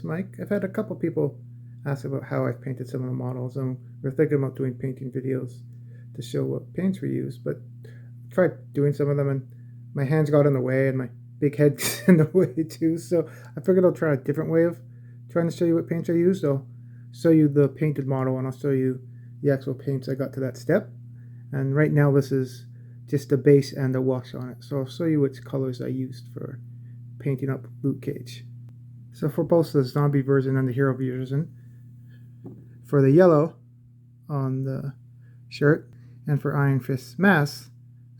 Mike. I've had a couple people ask about how I've painted some of the models, and we're thinking about doing painting videos to show what paints we use, but I tried doing some of them and my hands got in the way and my big head's in the way too, so I figured I'll try a different way of trying to show you what paints I used. I'll show you the painted model and I'll show you the actual paints I got to that step. And right now this is just a base and a wash on it, so I'll show you which colors I used for painting up Luke Cage. So for both the zombie version and the hero version, for the yellow on the shirt and for Iron Fist's mask,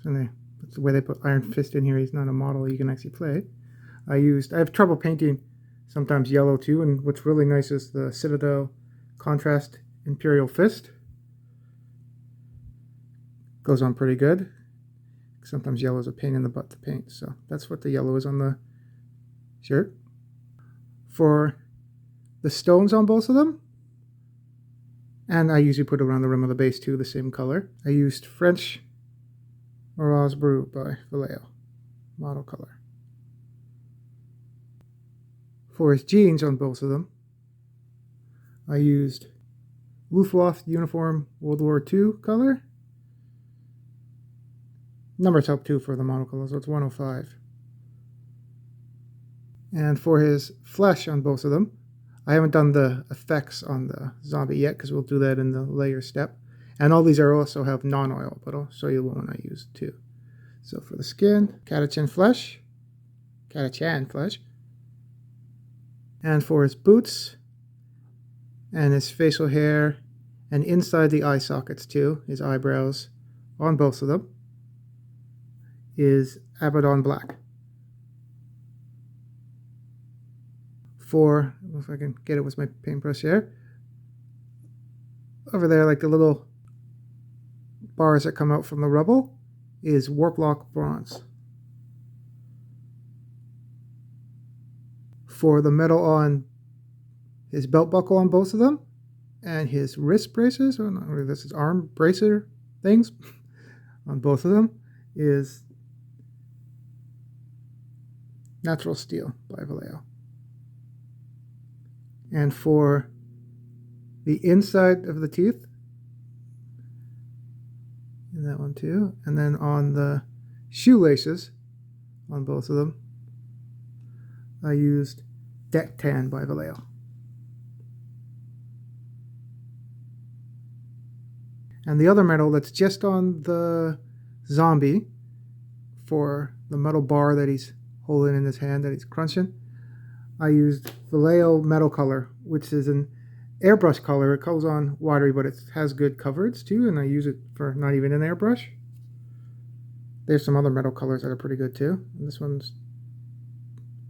that's the way they put Iron Fist in here, he's not a model you can actually play. I have trouble painting sometimes yellow too, and what's really nice is the Citadel Contrast Imperial Fist. Goes on pretty good. Sometimes yellow is a pain in the butt to paint, so that's what the yellow is on the shirt. For the stones on both of them, and I usually put around the rim of the base too, the same color, I used French Mirage Brut by Vallejo, model color. For his jeans on both of them, I used Luftwaffe Uniform World War II color. Numbers help too for the model color, so it's 105. And for his flesh on both of them, I haven't done the effects on the zombie yet because we'll do that in the layer step. And all these are also have non-oil, but I'll show you the one I used too. So for the skin, Catachan flesh. And for his boots and his facial hair and inside the eye sockets too, his eyebrows on both of them, is Abaddon Black. For, if I can get it with my paintbrush here, over there, like the little bars that come out from the rubble, is Warplock Bronze. For the metal on his belt buckle on both of them, and his wrist braces, or not really, this is arm bracer things on both of them, is Natural Steel by Vallejo. And for the inside of the teeth, and that one too, and then on the shoelaces on both of them, I used Deck Tan by Vallejo. And the other metal that's just on the zombie, for the metal bar that he's holding in his hand that he's crunching, I used Vallejo Metal Color, which is an airbrush color. It goes on watery, but it has good coverage too, and I use it for not even an airbrush. There's some other metal colors that are pretty good too. And this one's,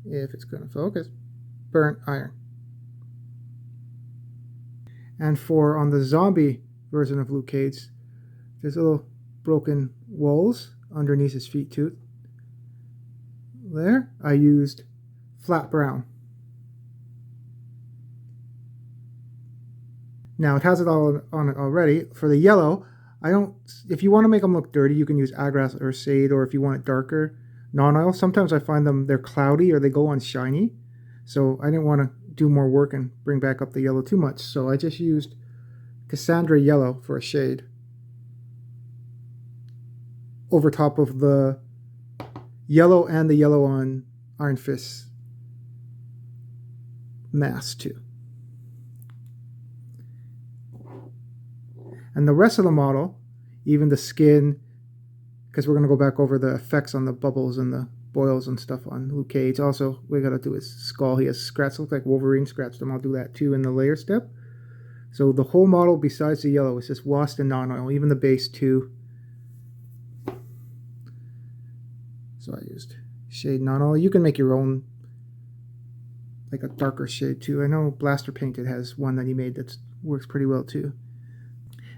if it's going to focus, Burnt Iron. And for on the zombie version of Luke Cage, there's little broken walls underneath his feet too. There, I used Flat Brown. Now it has it all on it already. For the yellow, if you want to make them look dirty, you can use Agrax or Shade, or if you want it darker, non-oil. Sometimes I find they're cloudy or they go on shiny. So I didn't want to do more work and bring back up the yellow too much. So I just used Cassandra Yellow for a shade over top of the yellow and the yellow on Iron Fist mask too. And the rest of the model, even the skin, because we're going to go back over the effects on the bubbles and the boils and stuff on Luke Cage. Also, we got to do his skull. He has scratch, look like Wolverine scratched him. I'll do that too in the layer step. So the whole model besides the yellow is just washed in non-oil, even the base too. So I used shade non-oil. You can make your own, like a darker shade too. I know Blaster Painted has one that he made that works pretty well too.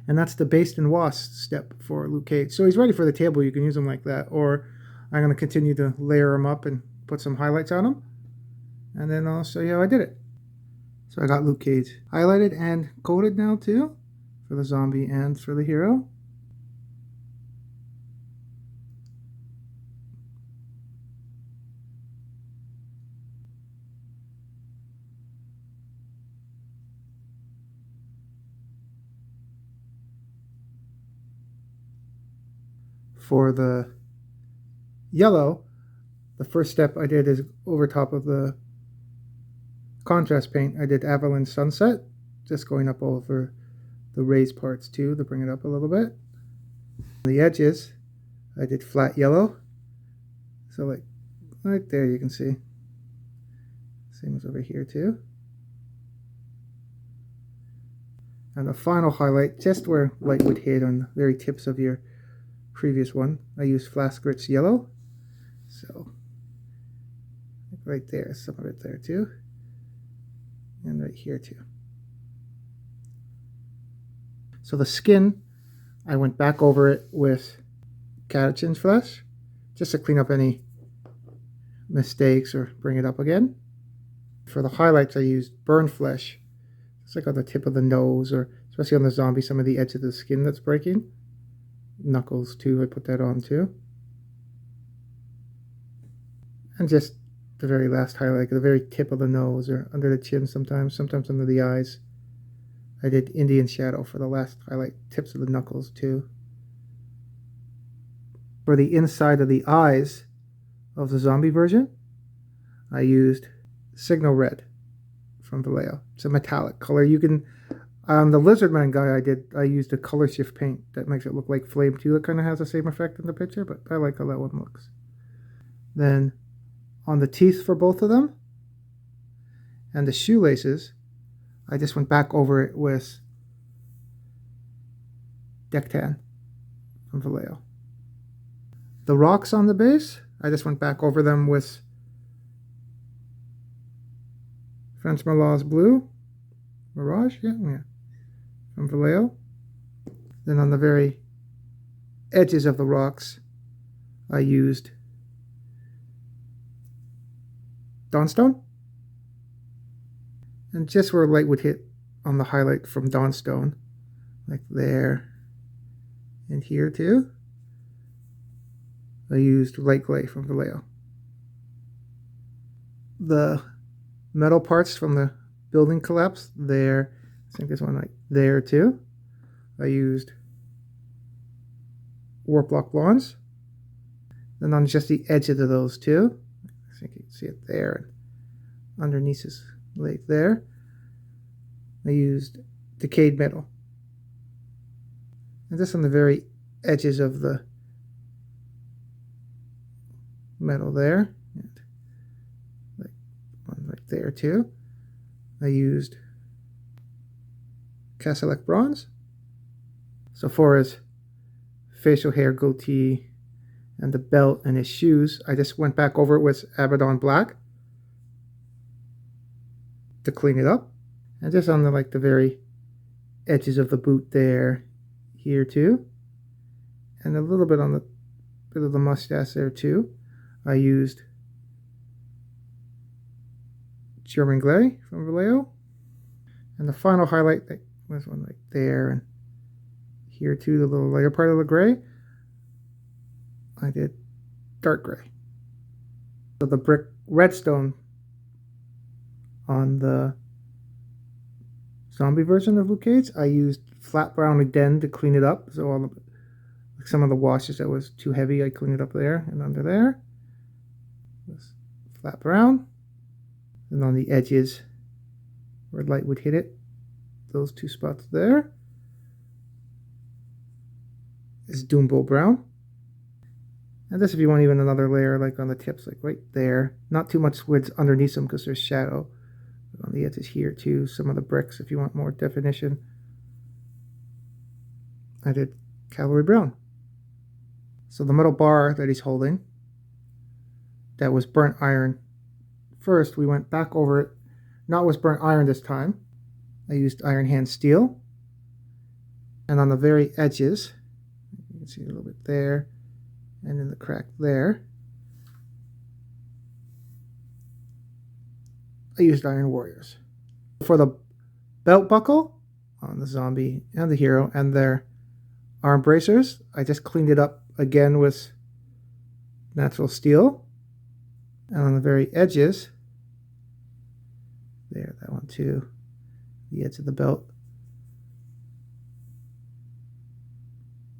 And that's the based and washed step for Luke Cage. So he's ready for the table. You can use them like that. Or I'm going to continue to layer them up and put some highlights on them. And then I'll show you how I did it. So I got Luke Cage highlighted and coated now too, for the zombie and for the hero. For the yellow, the first step I did is over top of the contrast paint, I did Avalon Sunset, just going up over the raised parts too to bring it up a little bit. On the edges, I did flat yellow. So like right there you can see. Same as over here too. And the final highlight, just where light would hit on the very tips of your previous one, I used Flask Grits Yellow. So right there, some of it there too. And right here too. So the skin, I went back over it with Catachin's Flesh, just to clean up any mistakes or bring it up again. For the highlights, I used Burn Flesh. It's like on the tip of the nose, or especially on the zombie, some of the edge of the skin that's breaking. Knuckles too, I put that on too. And just the very last highlight, the very tip of the nose or under the chin sometimes under the eyes. I did Indian Shadow for the last highlight, tips of the knuckles too. For the inside of the eyes of the zombie version, I used Signal Red from Vallejo. It's a metallic color. You can, on the Lizardman guy I used a color shift paint that makes it look like flame too. It kind of has the same effect in the picture, but I like how that one looks. Then on the teeth for both of them and the shoelaces, I just went back over it with Dectan from Vallejo. The rocks on the base, I just went back over them with French Malaz Blue, Mirage, yeah, from Vallejo. Then on the very edges of the rocks, I used Dawnstone. And just where light would hit on the highlight from Dawnstone, like there and here too, I used Light Clay from Vallejo. The metal parts from the building collapse there, I think there's one like there too, I used Warp Block Blondes. Then on just the edges of those two, I think you can see it there, and underneath his leg there, I used Decayed Metal. And just on the very edges of the metal there, and like one right there too, I used Castellec Bronze. So for his facial hair, goatee, and the belt and his shoes, I just went back over it with Abaddon Black to clean it up. And just on the like the very edges of the boot there, here too, and a little bit on the bit of the mustache there too, I used German Clay from Vallejo. And the final highlight was one right there and here too, the little lighter part of the gray, I did dark gray. So the brick redstone on the zombie version of Luke Cage, I used flat brown again to clean it up. So all the, some of the washes that was too heavy, I cleaned it up there and under there. Was flat brown. And on the edges where light would hit it, those two spots there is Doombull Brown. And this if you want even another layer like on the tips, like right there. Not too much woods underneath them because there's shadow. But on the edges here too, some of the bricks if you want more definition. I did Cavalry Brown. So the metal bar that he's holding, that was burnt iron. First we went back over it, not with burnt iron this time. I used Iron Hand Steel. And on the very edges, you can see a little bit there, and in the crack there, I used Iron Warriors. For the belt buckle on the zombie and the hero and their arm bracers, I just cleaned it up again with natural steel. And on the very edges, there, that one too, the edge of the belt,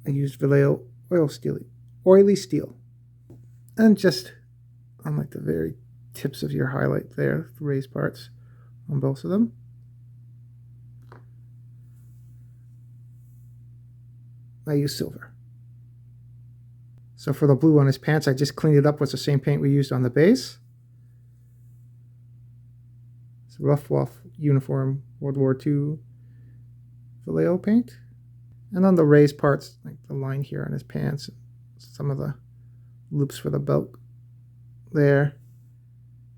I used Vallejo oil steely oily steel. And just on like the very tips of your highlight there, the raised parts on both of them. I use silver. So for the blue on his pants, I just cleaned it up with the same paint we used on the base. It's Rough Waff Uniform World War II Vallejo paint. And on the raised parts, like the line here on his pants, some of the loops for the belt there,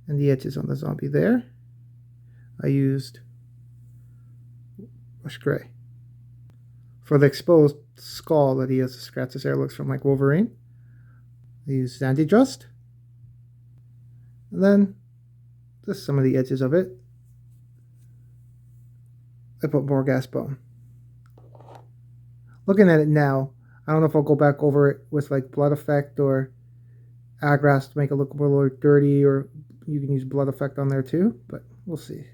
and the edges on the zombie there, I used Rush Gray. For the exposed skull that he has the scratches there, looks from like Wolverine, I used Sandy Dust. And then just some of the edges of it, I put Morghast Bone. Looking at it now, I don't know if I'll go back over it with like Blood Effect or Agrax to make it look a little dirty, or you can use Blood Effect on there too, but we'll see.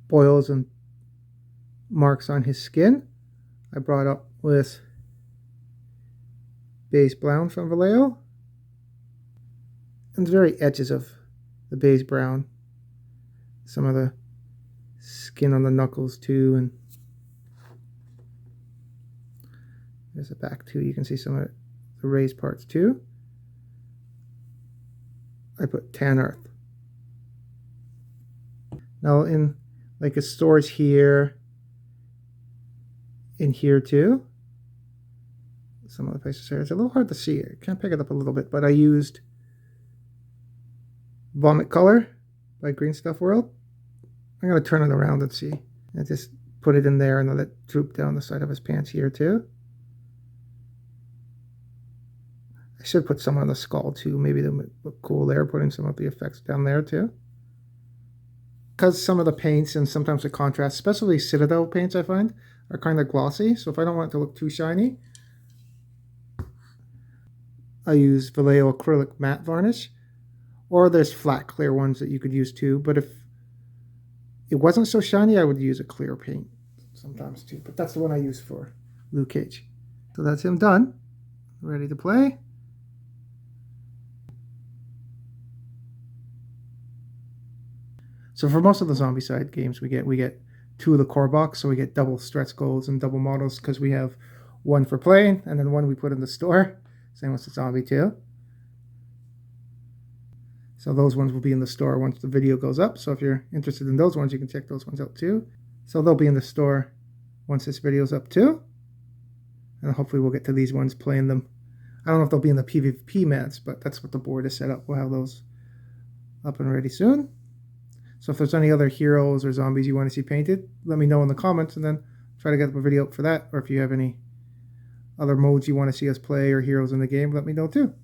Boils and marks on his skin, I brought up with Base Brown from Vallejo, and the very edges of the base brown, some of the skin on the knuckles too, and there's the back too. You can see some of the raised parts too. I put Tan Earth. Now in like his stores here, in here too, some of the places here, it's a little hard to see. I can't pick it up a little bit, but I used Vomit Color by Green Stuff World. I'm going to turn it around and see. And just put it in there and let it droop down the side of his pants here too. I should put some on the skull too. Maybe they would look cool there, putting some of the effects down there too. Because some of the paints and sometimes the contrast, especially Citadel paints I find, are kind of glossy. So if I don't want it to look too shiny, I use Vallejo Acrylic Matte Varnish. Or there's flat clear ones that you could use too. But if it wasn't so shiny, I would use a clear paint sometimes too. But that's the one I use for Luke Cage. So that's him done. Ready to play. So for most of the Zombicide games, we get 2 of the core box, so we get double stretch goals and double models because we have 1 for playing and then 1 we put in the store. Same with the Zombie 2. So those ones will be in the store once the video goes up. So if you're interested in those ones, you can check those ones out too. So they'll be in the store once this video's up too. And hopefully we'll get to these ones playing them. I don't know if they'll be in the PvP mats, but that's what the board is set up. We'll have those up and ready soon. So if there's any other heroes or zombies you want to see painted, let me know in the comments and then try to get a video up for that. Or if you have any other modes you want to see us play or heroes in the game, let me know too.